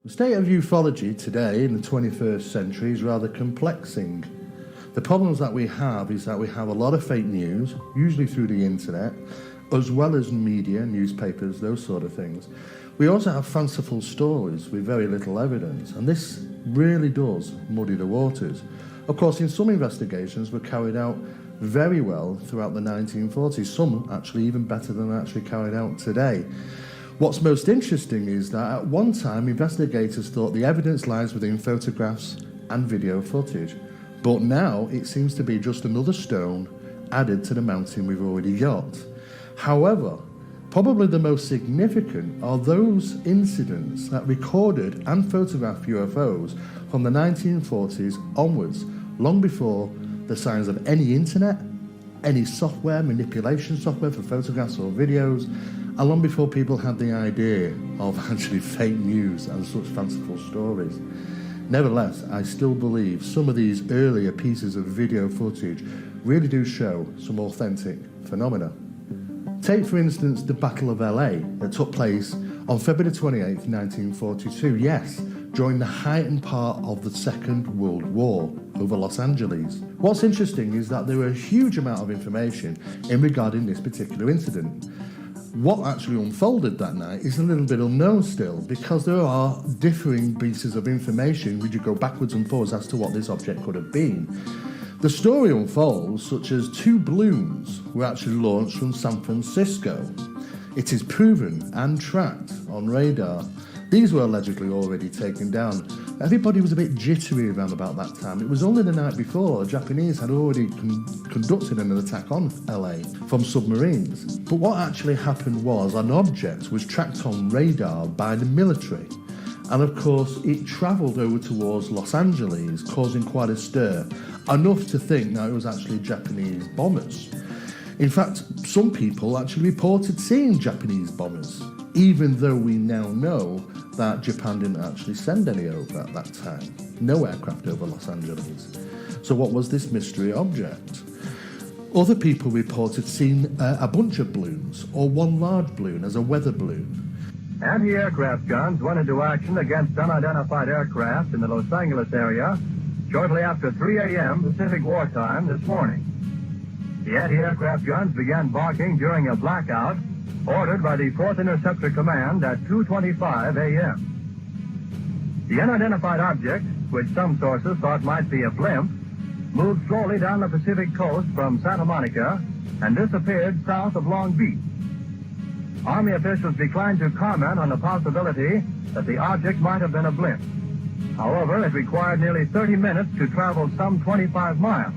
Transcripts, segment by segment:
The state of ufology today in the 21st century is rather complexing. The problems that we have is that we have a lot of fake news, usually through the internet, as well as media, newspapers, those sort of things. We also have fanciful stories with very little evidence, and this really does muddy the waters. Of course, in some investigations were carried out very well throughout the 1940s, some actually even better than actually carried out today. What's most interesting is that at one time investigators thought the evidence lies within photographs and video footage, but now it seems to be just another stone added to the mountain we've already got. However, probably the most significant are those incidents that recorded and photographed UFOs from the 1940s onwards, long before the signs of any internet, any software, manipulation software for photographs or videos, and long before people had the idea of actually fake news and such fanciful stories. Nevertheless, I still believe some of these earlier pieces of video footage really do show some authentic phenomena. Take, for instance, the Battle of LA that took place on February 28, 1942. Yes, during the heightened part of the Second World War over Los Angeles. What's interesting is that there were a huge amount of information in regarding this particular incident. What actually unfolded that night is a little bit unknown still, because there are differing pieces of information which you go backwards and forwards as to what this object could have been. The story unfolds such as 2 balloons were actually launched from San Francisco. It is proven and tracked on radar. These were allegedly already taken down. Everybody was a bit jittery around about that time. It was only the night before the Japanese had already conducted an attack on LA from submarines. But what actually happened was an object was tracked on radar by the military. And of course, it travelled over towards Los Angeles, causing quite a stir, enough to think that it was actually Japanese bombers. In fact, some people actually reported seeing Japanese bombers, even though we now know that Japan didn't actually send any over at that time. No aircraft over Los Angeles. So what was this mystery object? Other people reported seeing a bunch of balloons, or one large balloon as a weather balloon. Anti-aircraft guns went into action against unidentified aircraft in the Los Angeles area shortly after 3 a.m. Pacific wartime this morning. The anti-aircraft guns began barking during a blackout ordered by the 4th Interceptor Command at 2:25 a.m. The unidentified object, which some sources thought might be a blimp, moved slowly down the Pacific coast from Santa Monica and disappeared south of Long Beach. Army officials declined to comment on the possibility that the object might have been a blimp. However, it required nearly 30 minutes to travel some 25 miles,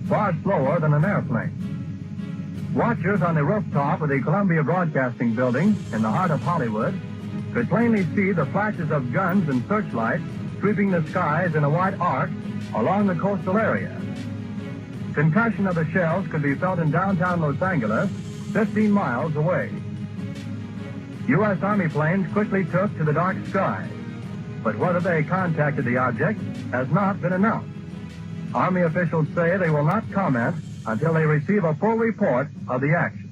far slower than an airplane. Watchers on the rooftop of the Columbia Broadcasting Building in the heart of Hollywood could plainly see the flashes of guns and searchlights sweeping the skies in a wide arc along the coastal area. Concussion of the shells could be felt in downtown Los Angeles, 15 miles away. U.S. Army planes quickly took to the dark sky, but whether they contacted the object has not been announced. Army officials say they will not comment until they receive a full report of the action.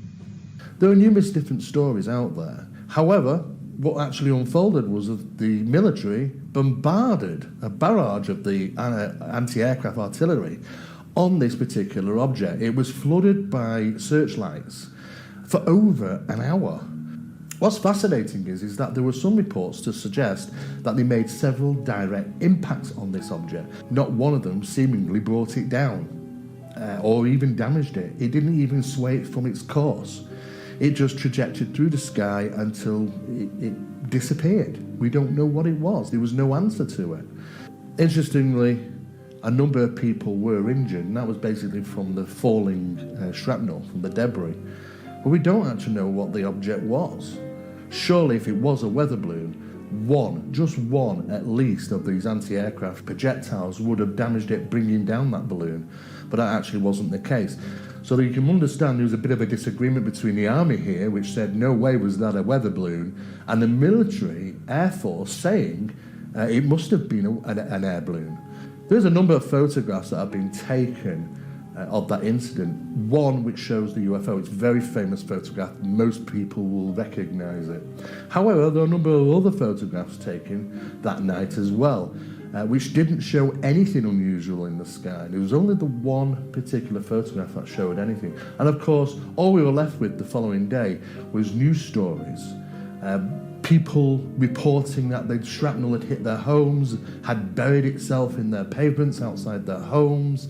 There are numerous different stories out there. However, what actually unfolded was that the military bombarded a barrage of the anti-aircraft artillery on this particular object. It was flooded by searchlights for over an hour. What's fascinating is that there were some reports to suggest that they made several direct impacts on this object. Not one of them seemingly brought it down or even damaged it. It didn't even sway it from its course. It just trajected through the sky until it disappeared. We don't know what it was. There was no answer to it. Interestingly, a number of people were injured, and that was basically from the falling shrapnel, from the debris. But we don't actually know what the object was. Surely if it was a weather balloon, just one at least of these anti-aircraft projectiles would have damaged it, bringing down that balloon. But that actually wasn't the case. So you can understand there was a bit of a disagreement between the army here, which said no way was that a weather balloon, and the military, Air Force, saying it must have been an air balloon. There's a number of photographs that have been taken of that incident. One which shows the UFO. It's a very famous photograph. Most people will recognize it. However, there are a number of other photographs taken that night as well, which didn't show anything unusual in the sky. There was only the one particular photograph that showed anything. And of course, all we were left with the following day was news stories. People reporting that the shrapnel had hit their homes, had buried itself in their pavements outside their homes,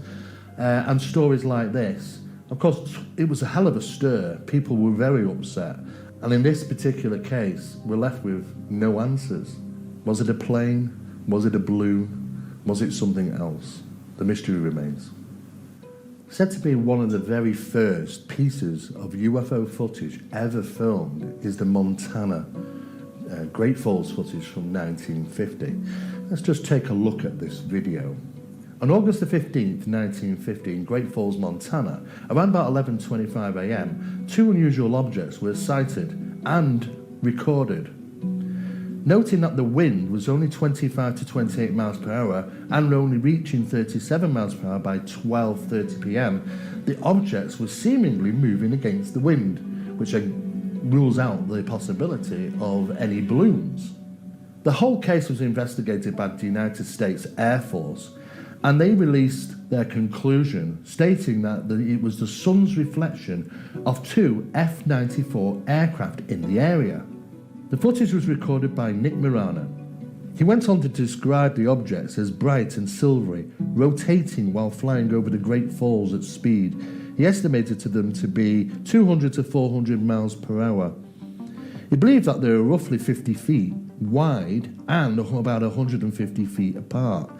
and stories like this. Of course, it was a hell of a stir. People were very upset. And in this particular case, we're left with no answers. Was it a plane? Was it a balloon? Was it something else? The mystery remains. Said to be one of the very first pieces of UFO footage ever filmed is the Montana Great Falls footage from 1950. Let's just take a look at this video. On August the 15th, 1950, in Great Falls, Montana, around about 11:25 a.m., two unusual objects were sighted and recorded. Noting that the wind was only 25 to 28 miles per hour and only reaching 37 miles per hour by 12:30 p.m., the objects were seemingly moving against the wind, which rules out the possibility of any balloons. The whole case was investigated by the United States Air Force, and they released their conclusion stating that it was the sun's reflection of two F-94 aircraft in the area. The footage was recorded by Nick Marana. He went on to describe the objects as bright and silvery, rotating while flying over the Great Falls at speed. He estimated them to be 200 to 400 miles per hour. He believed that they were roughly 50 feet wide and about 150 feet apart.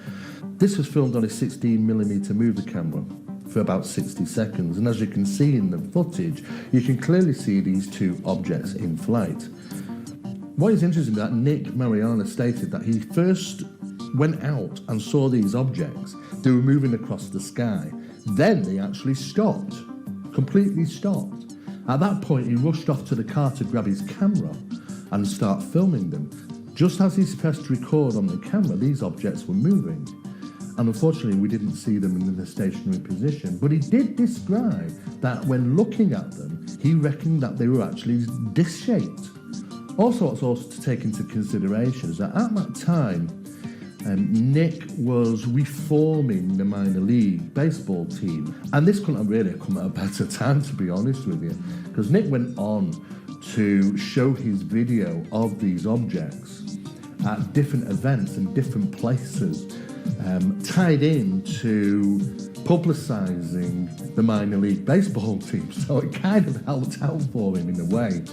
This was filmed on a 16mm movie camera for about 60 seconds, and as you can see in the footage, you can clearly see these two objects in flight. What is interesting is that Nick Mariana stated that he first went out and saw these objects. They were moving across the sky. Then they actually stopped, completely stopped. At that point, he rushed off to the car to grab his camera and start filming them. Just as he pressed record on the camera, these objects were moving. And unfortunately, we didn't see them in the stationary position. But he did describe that when looking at them, he reckoned that they were actually disc-shaped. Also, what's also to take into consideration is that at that time, Nick was reforming the minor league baseball team. And this couldn't have really come at a better time, to be honest with you, because Nick went on to show his video of these objects at different events and different places, tied into publicising the minor league baseball team. So it kind of helped out for him in a way.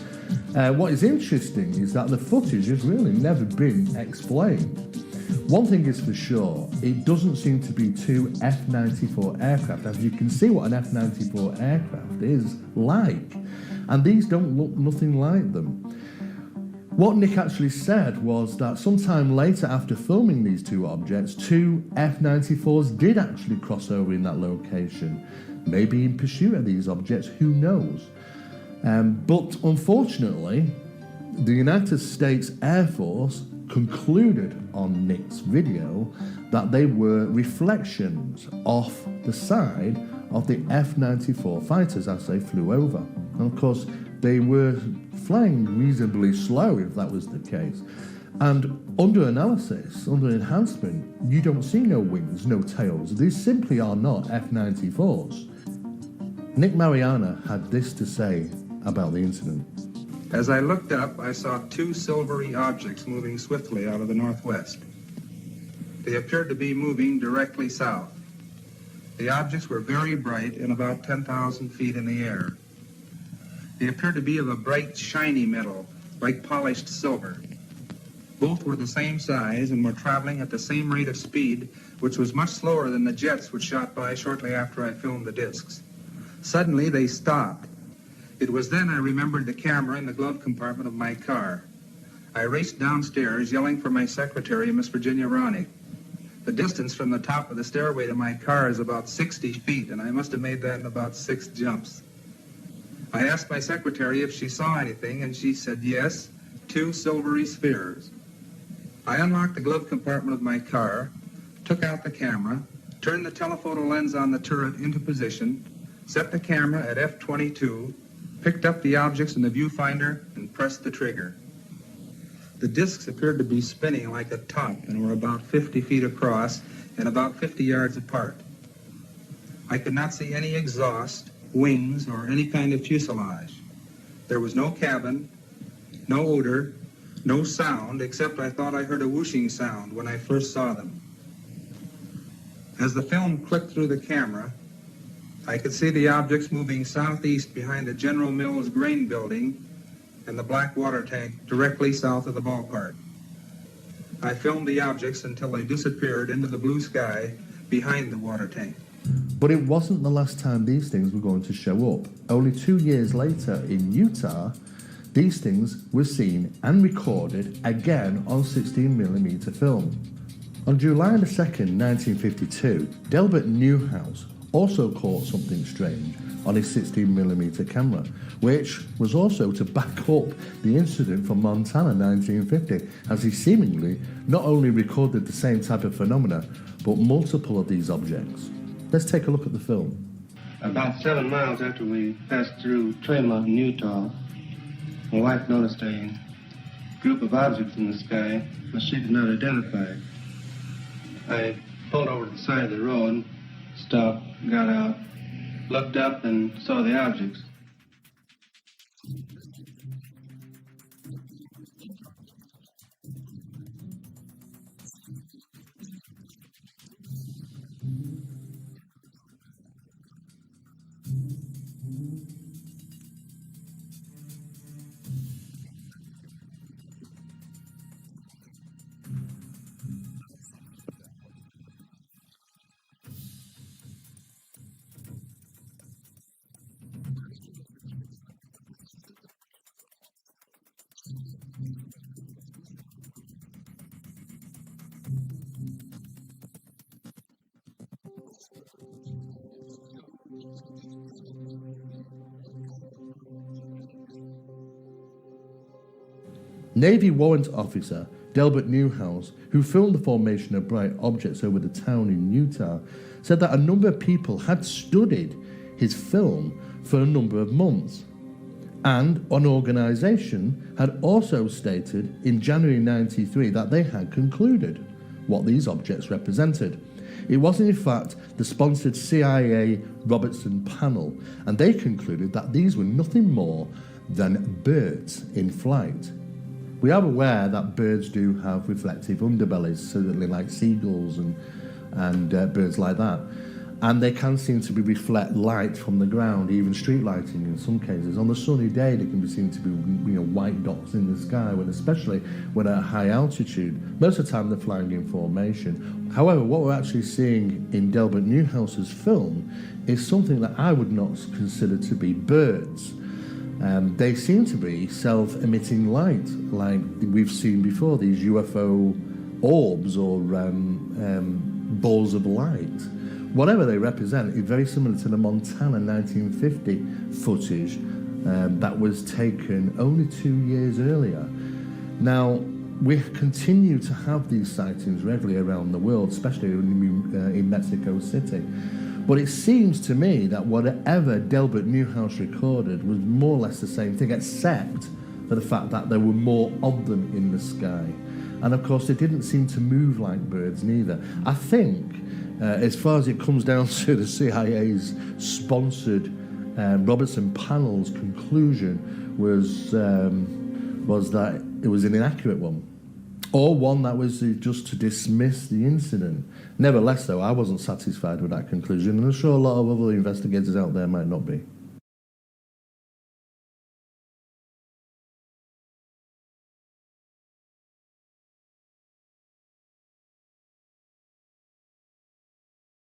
What is interesting is that the footage has really never been explained. One thing is for sure, it doesn't seem to be two F-94 aircraft, as you can see what an F-94 aircraft is like, and these don't look nothing like them. What Nick actually said was that sometime later after filming these two objects, two F-94s did actually cross over in that location, maybe in pursuit of these objects, who knows. But unfortunately, the United States Air Force concluded on Nick's video that they were reflections off the side of the F-94 fighters as they flew over. And of course, they were flying reasonably slow if that was the case. And under analysis, under enhancement, you don't see no wings, no tails. These simply are not F-94s. Nick Mariana had this to say about the incident. As I looked up, I saw two silvery objects moving swiftly out of the northwest. They appeared to be moving directly south. The objects were very bright and about 10,000 feet in the air. They appeared to be of a bright, shiny metal, like polished silver. Both were the same size and were traveling at the same rate of speed, which was much slower than the jets which shot by shortly after I filmed the discs. Suddenly, they stopped. It was then I remembered the camera in the glove compartment of my car. I raced downstairs, yelling for my secretary, Miss Virginia Ronnie. The distance from the top of the stairway to my car is about 60 feet, and I must have made that in about 6 jumps. I asked my secretary if she saw anything, and she said yes, 2 silvery spheres. I unlocked the glove compartment of my car, took out the camera, turned the telephoto lens on the turret into position, set the camera at f/22, picked up the objects in the viewfinder, and pressed the trigger. The discs appeared to be spinning like a top and were about 50 feet across and about 50 yards apart. I could not see any exhaust, wings, or any kind of fuselage. There was no cabin, no odor, no sound, except I thought I heard a whooshing sound when I first saw them. As the film clicked through the camera, I could see the objects moving southeast behind the General Mills grain building and the black water tank directly south of the ballpark. I filmed the objects until they disappeared into the blue sky behind the water tank. But it wasn't the last time these things were going to show up. Only 2 years later in Utah, these things were seen and recorded again on 16mm film. On July 2nd, 1952, Delbert Newhouse also caught something strange on his 16mm camera, which was also to back up the incident from Montana 1950, as he seemingly not only recorded the same type of phenomena, but multiple of these objects. Let's take a look at the film. About 7 miles after we passed through Trail Mountain, Utah, my wife noticed a group of objects in the sky that she could not identify. I pulled over to the side of the road, stopped, got out, looked up, and saw the objects. Navy warrant officer Delbert Newhouse, who filmed the formation of bright objects over the town in Utah, said that a number of people had studied his film for a number of months. And an organisation had also stated in January 1993 that they had concluded what these objects represented. It was in fact the sponsored CIA Robertson panel, and they concluded that these were nothing more than birds in flight. We are aware that birds do have reflective underbellies, certainly like seagulls and birds like that. And they can seem to reflect light from the ground, even street lighting in some cases. On a sunny day, they can be seen to be white dots in the sky, especially when at a high altitude. Most of the time, they're flying in formation. However, what we're actually seeing in Delbert Newhouse's film is something that I would not consider to be birds. They seem to be self-emitting light, like we've seen before, these UFO orbs or balls of light. Whatever they represent is very similar to the Montana 1950 footage that was taken only 2 years earlier. Now, we continue to have these sightings regularly around the world, especially in Mexico City. But it seems to me that whatever Delbert Newhouse recorded was more or less the same thing, except for the fact that there were more of them in the sky. And of course, they didn't seem to move like birds neither. I think, as far as it comes down to the CIA's sponsored Robertson panel's conclusion was that it was an inaccurate one, or one that was just to dismiss the incident. Nevertheless, though, I wasn't satisfied with that conclusion, and I'm sure a lot of other investigators out there might not be.